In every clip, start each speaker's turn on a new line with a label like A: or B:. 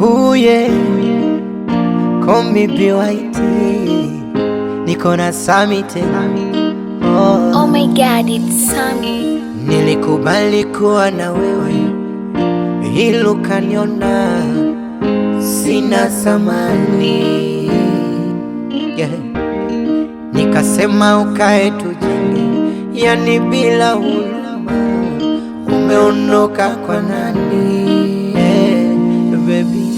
A: Ooh yeah, call me BYT, niko na Sammy tena.
B: Oh my God, it's Sammy.
A: Nilikubali kuwa na wewe, hilo kaniona sina thamani, yeah. Nikasema ukae tujenge, yani bila huruma. Umeondoka kwa nani, yeah, baby.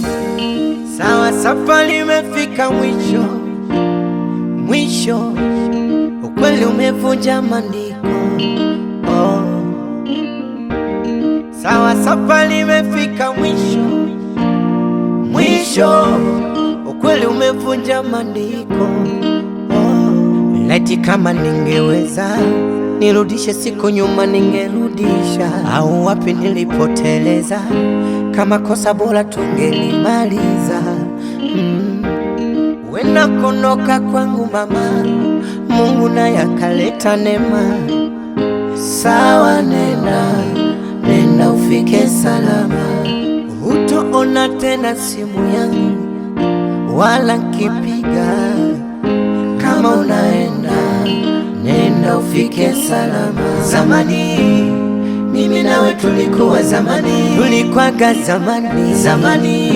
A: Sawa, safari imefika mwisho, mwisho. Ukweli umevunja maandiko, oh. Sawa, safari imefika mwisho, mwisho. Ukweli umevunja maandiko, oh. Laiti kama ningeweza nirudishe siku nyuma, ningerudisha. Au wapi nilipoteleza, kama kosa bora tungelimaliza. Wena konoka kwangu mama, Mungu naye akaleta neema. Sawa, nenda ufike salama. Hutoona tena simu yangu wala nkipiga. Kama nenda ufike salama. Zamani mimi nawe tulikuwa zamani, tulikwaga zamani, zamani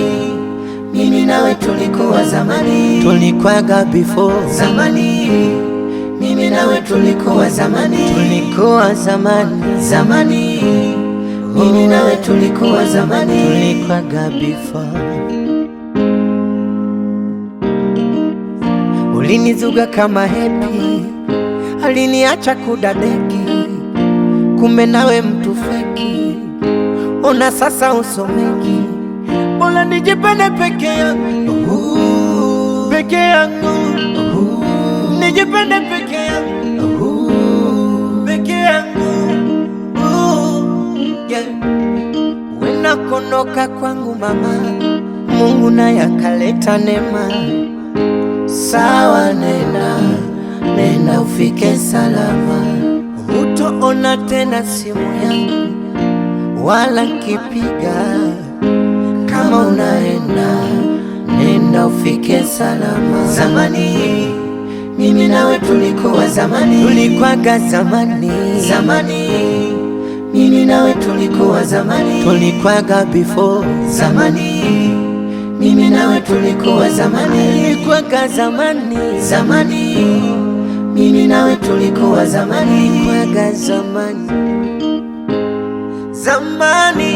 A: mimi nawe tulikuwa zamani, tulikwaga before zamani. Mimi nawe tulikuwa zamani, tulikuwa zamani, zamani mimi nawe tulikuwa zamani, tulikwaga before. Ulinizuga kama happy, aliniacha kudadeki, kumbe nawe mtu feki. Ona sasa usomeki, bora nijipende peke yangu, peke yangu. Nijipende peke yangu, peke yangu, yeah. Wena konoka kwangu mama, Mungu naye akaleta neema. Sawa, nenda ufike salama. Hutoona tena simu yangu wala nkipiga. Kama nenda ufike salama. Zamani mimi nawe tulikuwa zamani, tulikwaga zamani, zamani mimi nawe tulikuwa zamani, tulikwaga before zamani. Mimi nawe tulikuwa zamani, tulikwaga zamani, zamani mimi nawe tulikuwa zamani, tulikwaga zamani, zamani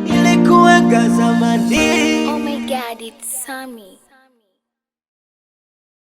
A: ilikuwaga zamani.
B: Oh my God, it's Sammy.